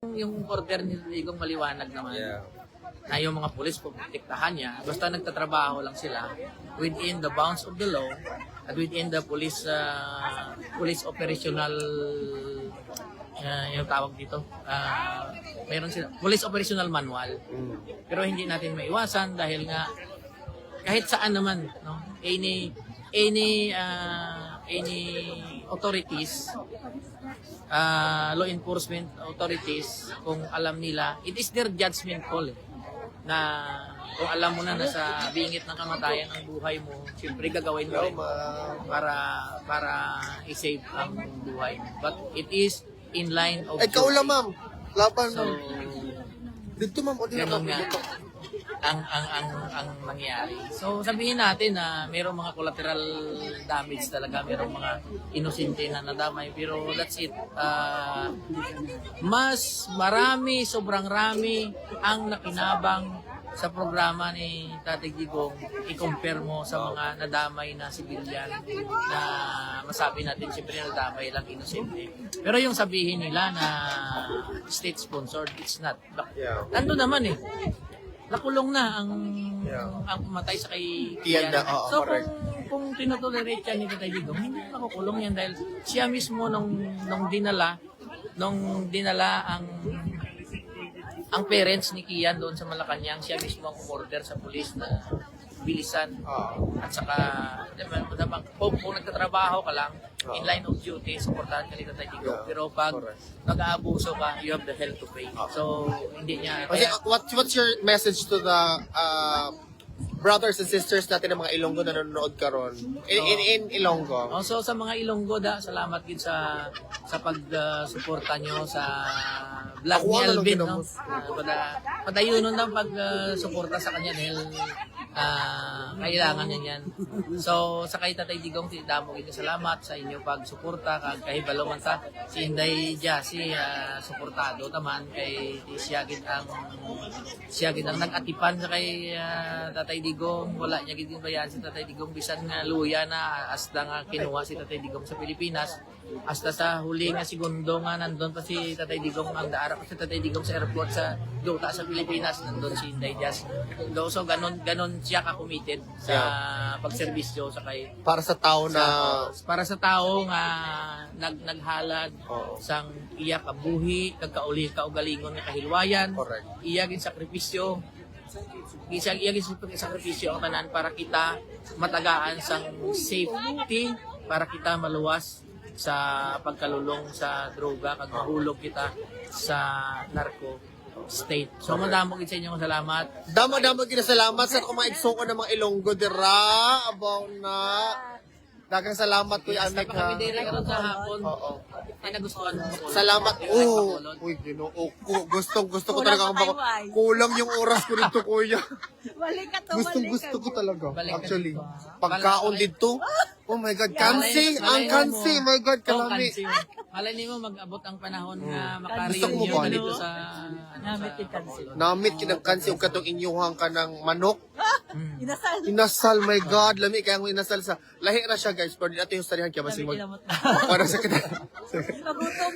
Yung order ni Ligong maliwanag naman. Yeah. Na yung mga pulis puprotektahan niya, basta nagtatrabaho lang sila within the bounds of the law at within the police operational yung tawag dito. Mayroon sila police operational manual. Pero hindi natin maiwasan dahil nga kahit saan naman, no, any authorities, law enforcement authorities, kung alam nila, it is their judgment call na kung alam mo na nasa bingit ng kamatayan ang buhay mo, siyempre gagawin mo rin para i-save ang buhay mo. But it is in line of Ikaw lang, ma'am. Laban. so Dito, ma'am. O, dito, ganun nga ang nangyari. So sabihin natin na mayroong mga collateral damage talaga, mayroong mga inosente na nadamay, pero that's it. Mas marami, sobrang rami ang nakinabang sa programa ni Tatay Digong i-compare mo sa mga nadamay na civilian na masabi natin siyempre nadamay lang inosente. Pero yung sabihin nila na state sponsored, it's not. Nandun naman eh. Nakulong na ang pumatay sa kay Kian. So kung tinotolerate yan ni Tatay Digong, hindi makukulong yan dahil siya mismo nung dinala ang parents ni Kian doon sa Malacanang, siya mismo ang order sa pulis na bilisan. At saka, kung nagtatrabaho ka lang, in line of duty, supportahan ka ni Tatay Digong. Pero pag nag-aabuso ka, you have the hell to pay. So, hindi niya... Okay, what's your message to the brothers and sisters natin ng mga Ilonggo na nanonood karon in Ilonggo? So, sa mga Ilonggo, salamat din sa pag-suporta nyo sa vlog ni Alvin. No? Padayunon ng pag-suporta sa kanya dahil kailangan niya yan. So, sa kay Tatay Digong, damo kita salamat sa inyo pag-suporta. Kahit balaman ta, si Inday Jassy, suportado naman kay siya gid ang nag-atipan sa kay Tatay Digong. Wala niya gid bayan si Tatay Digong bisan nga luya na hasta nga kinuha si Tatay Digong sa Pilipinas. Hasta sa huli nga segundo nga nandun pa si Tatay Digong, ang daara pa si Tatay Digong sa airport sa Duta sa Pilipinas, nandun si Inday Jassy. So ganon siya ka-committed sa pagserbisyo sa kay Para sa tao na para sa tao nga naghalad sang iya kabuhi kagkauli kaugalingon nga kahilwayan. Correct. Iya gid sakripisyo. Iya gid sakripisyo ang tanan para kita matagaan sang safety, para kita maluwas sa pagkalulong sa droga kag mahulog kita sa narco state. So madamo gid sa inyo salamat. Damo salamat sa akong mga igsoon ng mga Ilonggo dira abaw na. Daghang salamat kuya Amek ha. Kami diri karon sa hapon. Ay nagustuhan mo. Salamat. Uy, Ginoo. Gusto ko talaga kulang yung oras ko dito kuya. Gusto ko talaga. Actually, pagkaon dito. Oh my God, kansi, ang kansi, my God, kalami. Malay nimo mag-abot ang panahon nga Gusto ko makareunion mo ba? na dito sa Namit kinang kansi, yung katong inyuhang ka ng manok. Inasal, my God, lami kaya mo inasal sa, lahi na siya guys, pero di natin yung sarihan kaya masing para sa kita.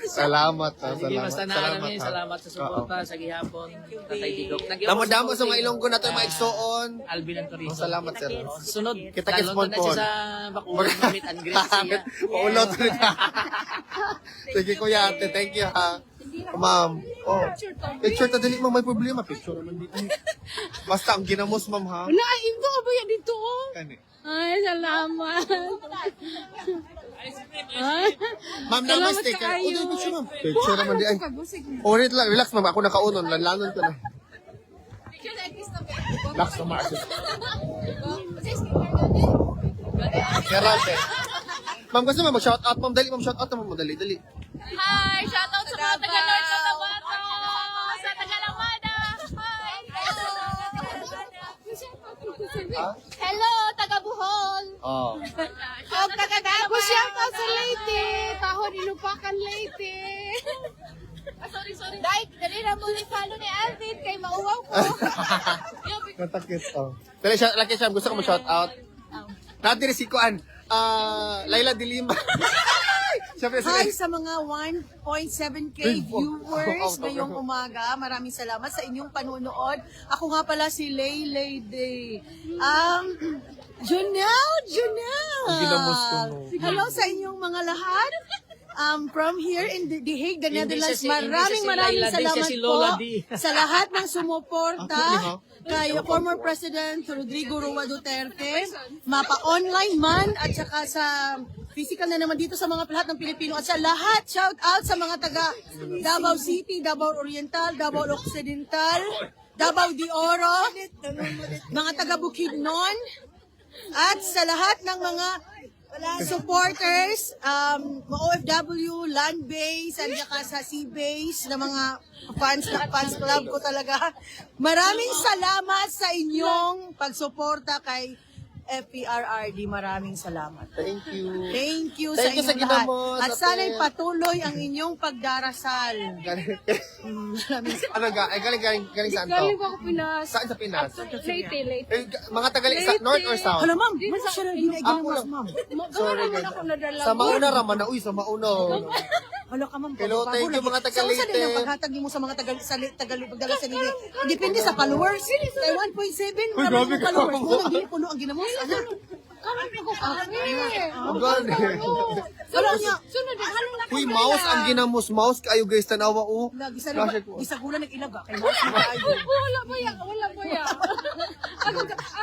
Salamat ha, Sige, basta na salamat. salamat sa suporta sa gihapon. Tatay Digong. Damo sa mga Ilonggo na ito, mga igsoon. Alvin Antorizo. Salamat sir. Sunod. Kita-kits Dalon na po. siya sa Bacoor, meet and greet siya. Paulot rin. Sige kuya ate, thank you ha. Ma'am. Picture ta dili mo may problema, picture naman dito. Basta ang ginamos ma'am ha. Naim ko ba yan dito? Kani. Ay, salamat. Ma'am, namaste ka. O, di picture ma'am. Picture naman di ay. O, relax ma'am, ako nakaunon, lanlanon ko na. Relax naman ako. Geralde. Ma'am, gusto mo mag-shoutout ma'am, dali ma'am, shoutout naman mo, dali. Hi, shoutout sa mga taga-North Cotabato, sa taga-Lamada. Hello, taga-Buhol. Oh. O, taga-Dago, shoutout sa Leyte. Tahon inupakan Leyte. Sorry. Dali na mo ni follow ni Alvin kay mauwaw ko. Matakit, oh. Dali, laki siya, gusto ko mag-shoutout. Natin si Kuan, Laila Dilima. Siyempre, Hi sige. sa mga 1.7k viewers ngayong umaga. Maraming salamat sa inyong panunood. Ako nga pala si Laylay Day. Junel! Ginamos ko, no. Hello sa inyong mga lahat. From here in The Hague, the Hindi Netherlands, siya si maraming Laila Day, siya salamat si Lola po Day. sa lahat ng sumuporta Actually, kay former President Rodrigo Roa Duterte, mapa-online man at saka sa physical na naman dito sa mga lahat ng Pilipino at sa lahat, shout out sa mga taga Davao City, Davao Oriental, Davao Occidental, Davao de Oro, mga taga Bukidnon, at sa lahat ng mga supporters, OFW, land base, at saka sa sea base na mga fans club ko talaga. Maraming salamat sa inyong pagsuporta kay FPRRD. Maraming salamat. Thank you. Thank you Thank you sa sa inyong lahat. ginamos, At ate. sana'y patuloy ang inyong pagdarasal. Ano ga? Ay, galing saan to? Galing ako Pinas. Saan sa Pinas? Late. Eh, mga tagali, sa North or South? Hala ma'am, ano siya na Ako lang. ma'am? Sorry, Naman guys. ako nadala. Sa mauna raman na. Uy, sa mauna. Hala ka ma'am. Hello, thank you, mga taga Sa usa din Leyte. ang paghatag mo sa mga pagdala sa Leyte. Depende sa followers. Kay 1.7, Uy, maraming grabe ka followers. naman. Kung hindi puno ang ginamos, ano? Kami ko kami. Ang gani. Wala niya. Sunod, halong na Uy, mouse ang ginamos. Mouse kayo guys, tanawa oh. Gisagulan ng ilaga. Kay Mouse na kayo. Wala ba ya?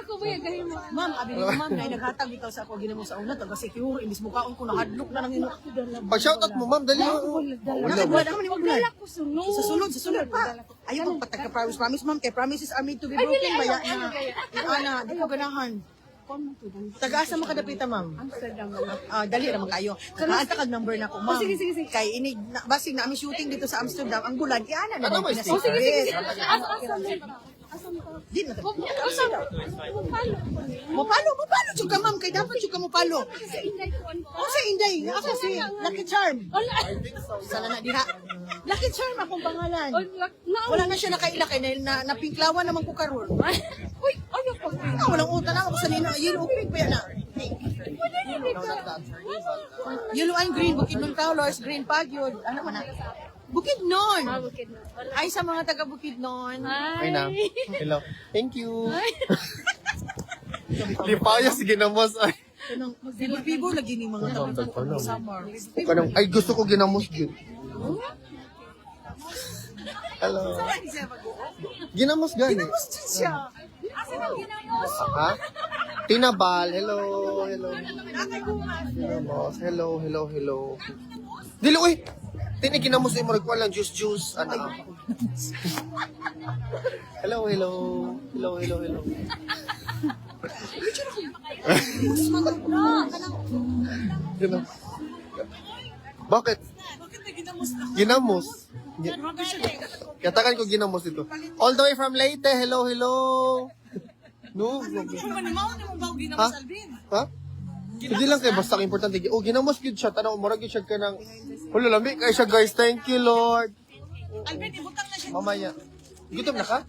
Ako ba ya gahin mo? Ma'am, abi ni ma'am, na naghatag ikaw sa ako ginamos sa una. Taga secure, imbis mo kaon ko nahadlok na ng ino. Pag-shoutout mo, ma'am, dali mo. Wala naman yung Dala ko sunod. Sa sunod pa. Ayaw magpatag ka promise ma'am. Kay promises are made to be broken. Baya na. Di ko ganahan. Taga-asa mo kadapita, ma'am? Amsterdam. Dali naman kayo. Kakaanta kag number na ko, ma'am. Sige. Kay inig, basig na aming shooting dito sa Amsterdam. Ang bulan, iana na. Ano ba? ba, Pinasabit. Steve? Asam ka? Di na. Asa na? Mapalo. Tsuka, ma'am. Kay dapat tsuka mapalo. Sa Inday ko ano? O sa Inday. Ako si Lucky Charm. Wala. Sala na diha. Lucky Charm akong pangalan. Na. Wala na siya nakailak eh. Napinklawan naman ko karon. Uy, ano pa? Walang utang na ako sa nina. Yellow pink pa yan na. Yellow and green. Bukidnon Colors. Green Pagyod. Ano man na? Bukidnon. Bukid na. Ay, sa mga taga Bukidnon. Ay na. Hello. Thank you. Lipayas, ginamos. Ay. Bibo lagi ni mga taga summer. Ay, gusto ko ginamos yun. Hello. Ginamos gani. Ginamos din siya. Ha? Tinabal. Hello. Ginamos. Hello. Dilo, uy. Ginamos ay maragwa lang. Juice. Ano? Hello. Ginamos. Bakit? Ginamos. Katakan ko ginamos ito. All the way from Leyte. Hello. No. Ha? Ha? Hindi lang kayo, basta importante. Oh, ginamos yun siya. Tanaw, marag yun siya ka ng... Wala, lamig kayo siya, guys. Thank you, Lord. Mamaya. Gutom na ka?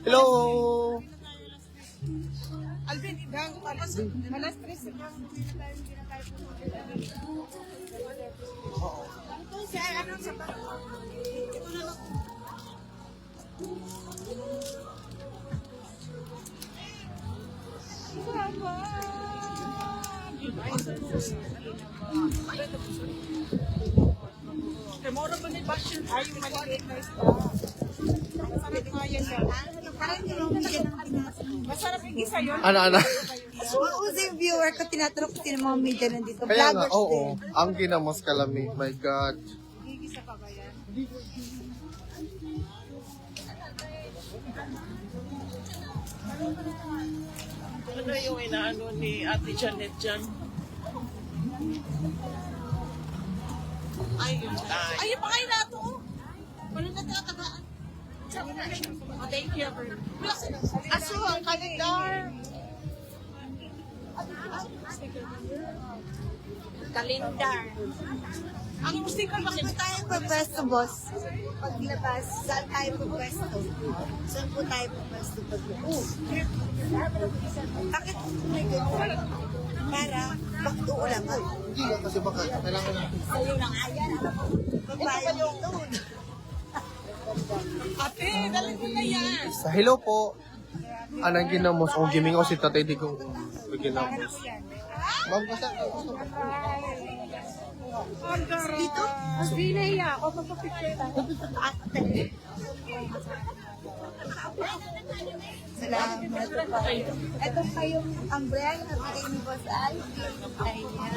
Hello. Alvin, malas tres. Remora ba ni Bastion? Ay, yung maliit na isda. Masarap nga yan. Masarap yung isa yun. Ano? Uso yung viewer ko, tinatanong ko sino mga media nandito. Kaya nga, Vloggers oo. din. Ang ginamos kalami. My God. Ano yung inaano ni Ate Janet dyan? Ay, yung tayo. Ayun pa kayo na ito. Wala na tinatagaan. Oh, thank you. Aso, ang kalendar. Kalendar. Ang sticker ba Saan tayo pagpwesto, boss? Paglabas, saan tayo pagpwesto? Saan po tayo pagpwesto paglabas? Bakit may ganun? para magtuulan ka. Hindi nga kasi baka kailangan natin. Sa'yo lang ayan. Babae dito. Ate, dali ko na yan. Sa hello po. Anong ginamos? O giming ako si Tatay Digong. Ginamos. Ma'am, kasi gusto ko. Dito? Hindi nahiya ako, magpapicture tayo. Salamat. Ito kayong umbrella na bigay ni Boss Alvin. Ayan.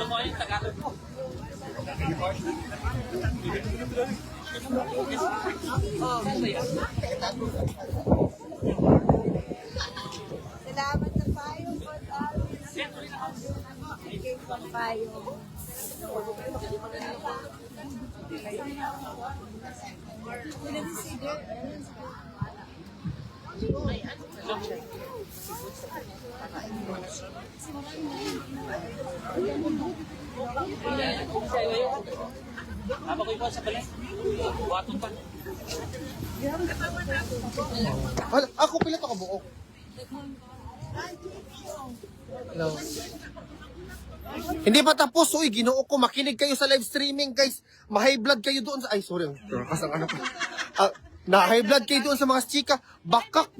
Salamat sa payo, Boss Alvin. Bigay ko ang payo. Wala, ako pilit ako buo. Hello. Hindi pa tapos, uy, ginoo ko, makinig kayo sa live streaming, guys. Ma-high blood kayo doon sa, ay, sorry, kasang ano ko. Na-high blood kayo doon sa mga chika. Bakak,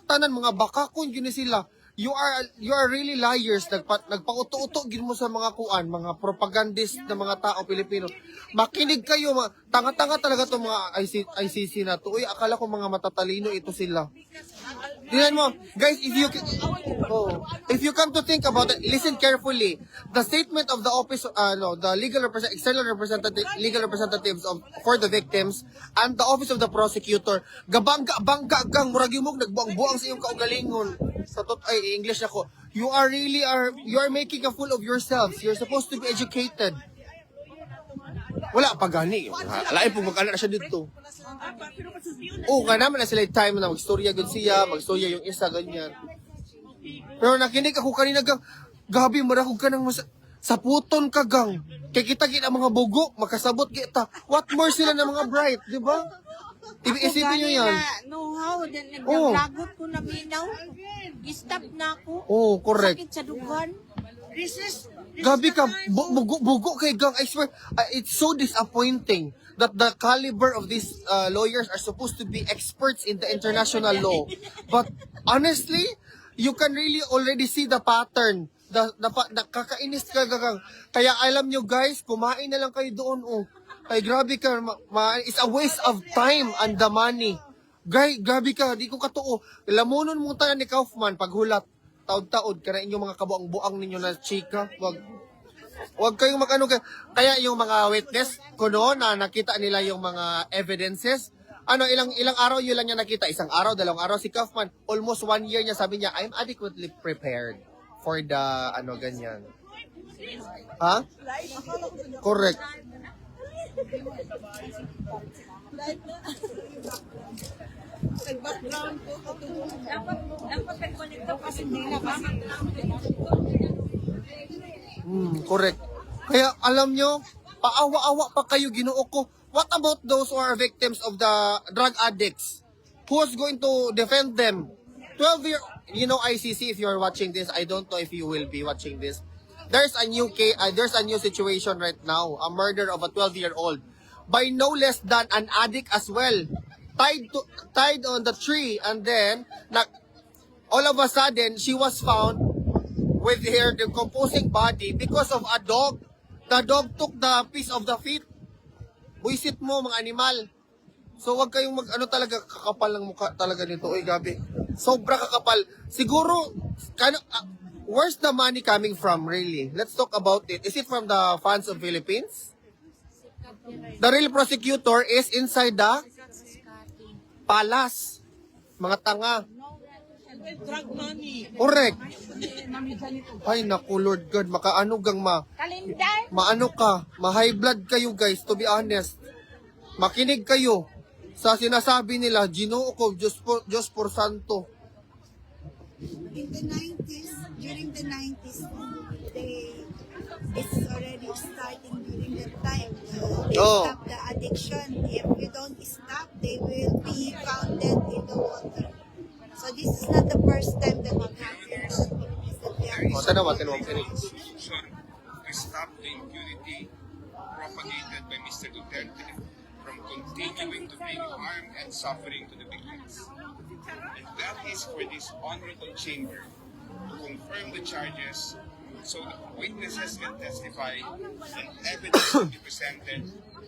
tanan, mga bakakon, yun sila. You are really liars. Nagpauto-uto gin mo sa mga kuan, mga propagandist na mga tao Pilipino. Makinig kayo, tanga-tanga talaga to mga ICC na to. Uy, akala ko mga matatalino ito sila. Tingnan mo, guys, if you come to think about it, listen carefully. The statement of the office, the external legal representatives for the victims and the office of the prosecutor, gabangga gang murag mo nagbuang-buang sa iyong kaugalingon. Sa English ako. You are making a fool of yourselves. You're supposed to be educated. Wala pa gani. Alain po mag-ana na siya dito. Nga naman na sila time na magstorya gud siya, magstorya yung isa, ganyan. Pero nakinig ako kanina gang, gabi marakog ka ng saputon ka gang. Kay kita mga bugo, makasabot kita. What more sila ng mga bright, di ba? Isipin nyo yan. Know-how, naglagot ko na minaw. I-stop na ako. Correct. Sakit sa dugan. Gabi ka, bugo kay gang. I swear, it's so disappointing that the caliber of these lawyers are supposed to be experts in the international law. But honestly, you can really already see the pattern. Nakakainis ka gang. Kaya alam nyo guys, kumain na lang kayo doon. Ay grabe ka, it's a waste of time and the money. Grabe ka, di ko katuo. Lamunon mo tayo ni Kaufman paghulat. Taod-taod ka na inyong mga kabuang-buang ninyo na chika. Wag kayong mag-ano. Kaya yung mga witness, kuno na nakita nila yung mga evidences. Ilang araw yun lang niya nakita. Isang araw, 2 araw. Si Kaufman, almost 1 year niya sabi niya, I'm adequately prepared for the ganyan. Ha? Correct. Nag-background ko. Dapat nagkonekto kasi hindi na kasi. Correct. Kaya alam nyo, paawa-awa pa kayo, Ginoo ko. What about those who are victims of the drug addicts? Who's going to defend them? 12-year, ICC, if you're watching this, I don't know if you will be watching this. There's a new situation right now, a murder of a 12-year-old by no less than an addict as well, tied on the tree, and then all of a sudden she was found with her decomposing body because of a dog. The dog took the piece of the feet. Buisit mo mga animal. So wag kayong talaga kakapal ng mukha talaga nito. Uy, gabi. Sobra kakapal. Siguro where's the money coming from really? Let's talk about it. Is it from the funds of Philippines? The real prosecutor is inside the palace. Mga tanga. Drug money. Correct. Ay naku, Lord God, makaano gang maano ka, ma-high blood kayo guys, to be honest. Makinig kayo sa sinasabi nila, Ginoo ko, Diyos por santo. In the 90s, during the 90s, it's already starting during that time. They stop the addiction. If you don't stop, they will be found dead in the water. So this is not the first time that it happens. Tanawa, kinig. Duterte from continuing to bring harm and suffering to the victims. And that is for this honorable chamber to confirm the charges so that witnesses can testify and evidence can be presented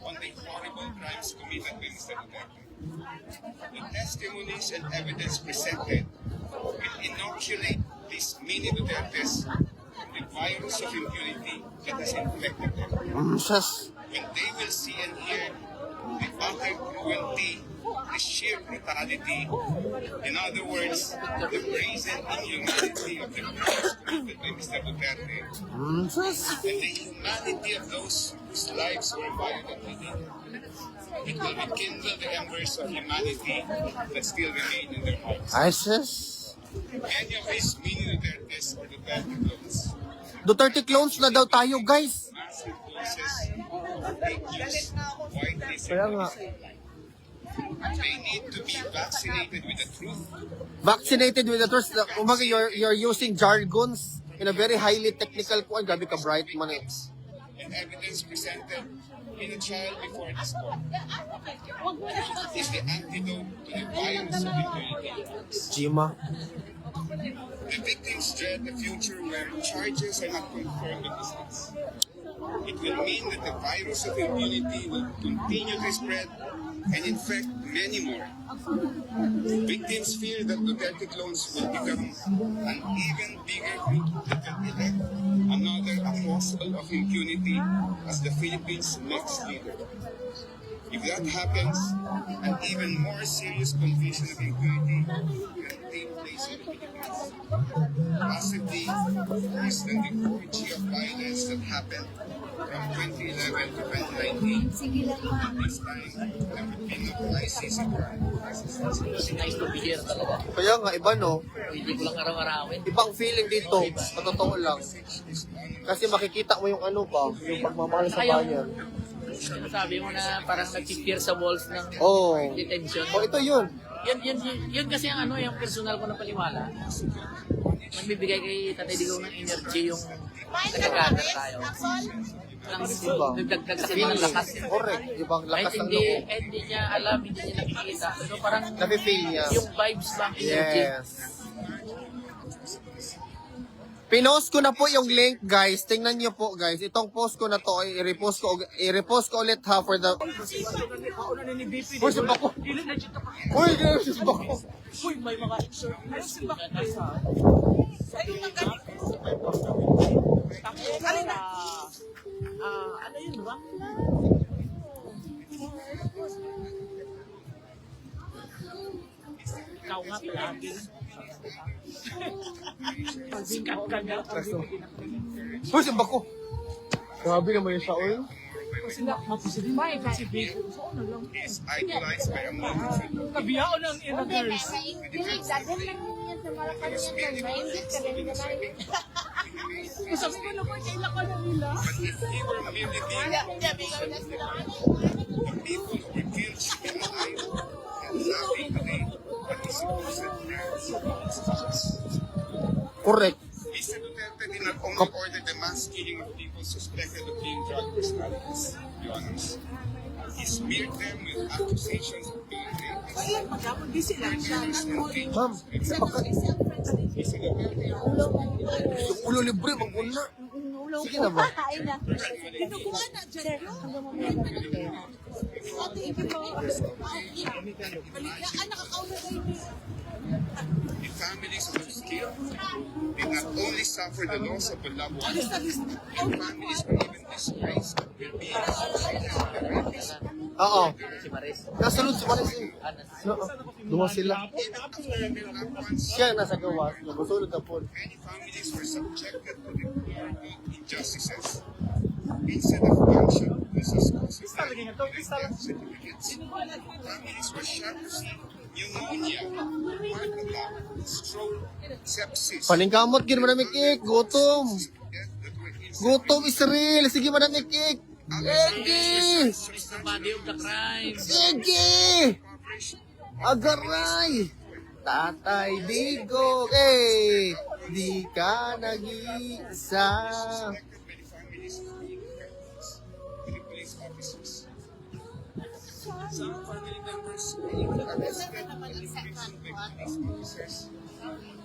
on the horrible crimes committed by Mr. Duterte. The testimonies and evidence presented will inoculate these mini Dutertes from the virus of impunity that has infected them. Sus. When they will see and hear the utter cruelty, the sheer brutality, in other words, the brazen inhumanity of the crimes committed by Mr. Duterte, Sus. and the humanity of those whose lives were violently taken. It will rekindle the embers of humanity that still remain in their hearts. Ay, sus. Many of these mini Dutertes or Duterte clones, Duterte clones na daw tayo, guys. massive doses of fake news, widely Kaya nga. circulated. They need to be vaccinated with the truth. Vaccinated with the truth. Umaga, you're using jargons in a very highly technical kuan. Gabi ka bright man eh. And evidence presented in a trial before this court. Truth is the antidote to the virus of impunity. Jima. The victims dread the future where charges are not confirmed in this case. It will mean that the virus of impunity will continue to spread and infect many more. Victims fear that Duterte clones will become an even bigger group that can elect another apostle of impunity as the Philippines' next leader. If that happens, an even more serious confusion of impunity can take place in the Philippines. Possibly worse than the orgy of violence that happened from 2011 to 2019. This time, there would be no crisis of crime. Nice to be here talaga. Kaya nga, iba no. Hindi ko lang araw-arawin. Ibang feeling dito. Sa totoo lang. Kasi makikita mo yung ano ba, yung pagmamahal sa bayan. Sabi mo na parang nag-fear sa walls ng Oh. detention. Oh, ito yun. Yun kasi ang ano, yung personal ko na paniwala. Magbibigay kay Tatay Digong ng energy yung nag-gather tayo. Diba? Nagdagdag sa kanya ng lakas. Correct. Ibang lakas ng loob. Kahit hindi niya alam, hindi niya nakikita. Pero parang Nafe-feel niya. yung vibes lang, energy. Yes. Pinost ko na po yung link, guys. Tingnan niyo po, guys. Itong post ko na to, i-repost ko ulit ha for the... Uy, si Bako! Uy, si Bako! Uy, may mga ano yun ba? Ikaw nga palagi. Sikat ka nga. Uy, si Bako! Grabe naman yung Saul. He is idolized by a multitude. Kabiyaon ang ina girls. Sabi ko naman, kailan ka na nila. But if he were merely being the people who were killed should be alive and laughing today at his supposed plans. Correct. Mr. Duterte did not only order the mass killing of people suspected of being drug personalities, Your Honors. He smeared them with accusations of being rapists, murderers, and Ma'am, dangerous criminals. Mr. Duterte yung ulo libre, mag-una. Sige na ba? The families of those killed did not only suffer the loss of a loved one, their families were even disgraced with being associated with the rapists. Oo. Si Maris. Nasunod si Maris eh. Oo. Duwa sila. Even after their loved ones, Siya nasa gawas. Nasunod na po. many families were subjected to the horrible injustices. Instead of gunshot versus concentrated death certificates, families were shocked to see pneumonia, heart attack, stroke, sepsis, Paningkamot, gin manamik ik. Gutom. death that were Gutom, Israel. Sige manamik ik. Sige. The body of the crime. Sige. Agaray. Tatay Digong. Eh. Di ka nag-iisa. by the families of being victims, to the police officers. Some family members were arrested and imprisoned by police officers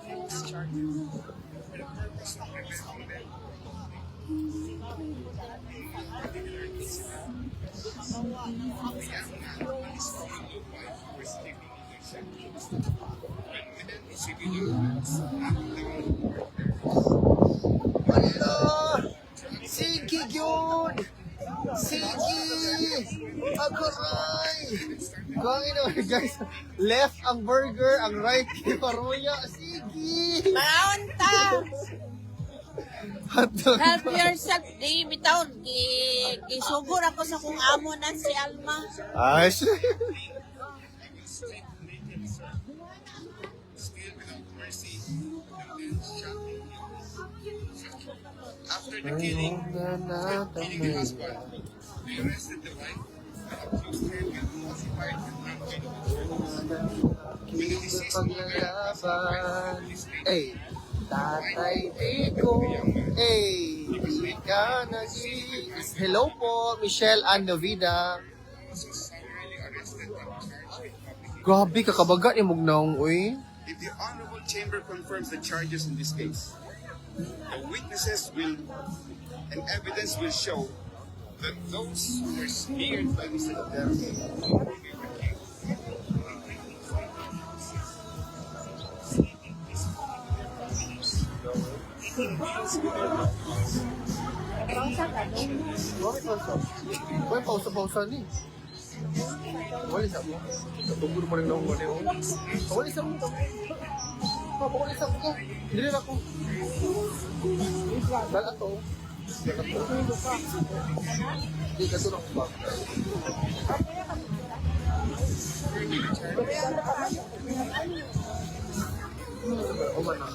and discharged for the purpose of preventing them. Particularly sila, the young man and his fellow wife were sleeping in their sections. When men in civilian clothes knocked down Wala! Sige yun! Sige! Agoray! Kangin naman guys, left ang burger, ang right kay Paruya. Sige! Maunta! Hotdog. Help yourself, di bitaw. Gisugod ako sa kung amo na si Alma. Ay, shit. still without mercy, and then shot him. After the killing the husband, they arrested the wife and accused her with falsified and ungenuine charges. When the deceased mother Paglalaban. Ay, Tatay Digo. Ay, di ka naging. Hello po, Michelle Andovida. also summarily arrested and charged with public. Grabe, kakabaga ni Mugnaong, uy. If the Honorable Chamber confirms the charges in this case, the witnesses will and evidence will show that those who were smeared by Mr. Duterte will be recused. Uy, pausa-pausa ni. Wali sa mo. Tuguro mo rin na wali o. Wali sa mo. Wali sa mo. Dili na ko. Dala to. Dala to. Di ka tulong ba? Uman na.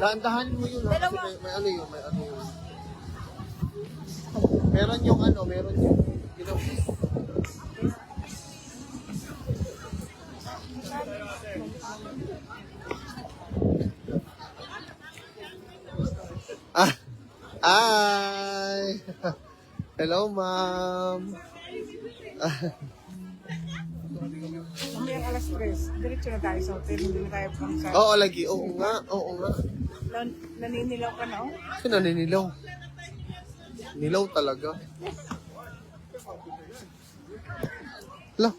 Dahan-dahanin mo yun. Kasi may ano yun, may ano yun. Meron yung ano, meron yung Ah, ay. Hello, ma'am. Mamayang alas 3, diretso na tayo sa hotel, hindi na tayo pang sa... Oo, lagi. Oo nga, oo nga. Naninilaw ka na, oh. Kasi naninilaw. Nilaw talaga. Hala.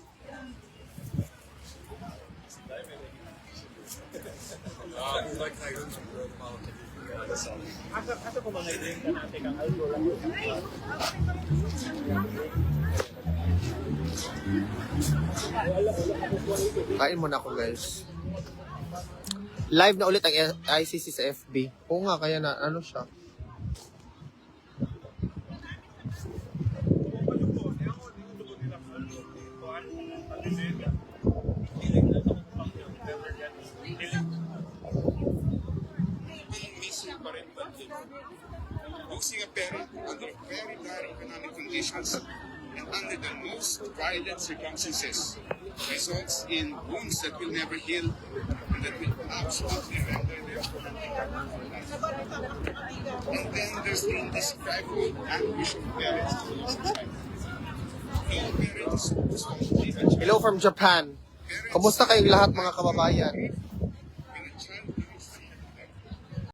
Kain muna ako, guys. Live na ulit ang ICC sa FB. Oo nga, kaya na, ano siya. Missing parental guilt. Losing a parent under very dire economic conditions and under the most violent circumstances results in wounds that will never heal and that will absolutely render them and then there's the indescribable anguish of parents to lose a child. No parent is supposed to complete a child. Hello from Japan. Kumusta kayong lahat mga kababayan?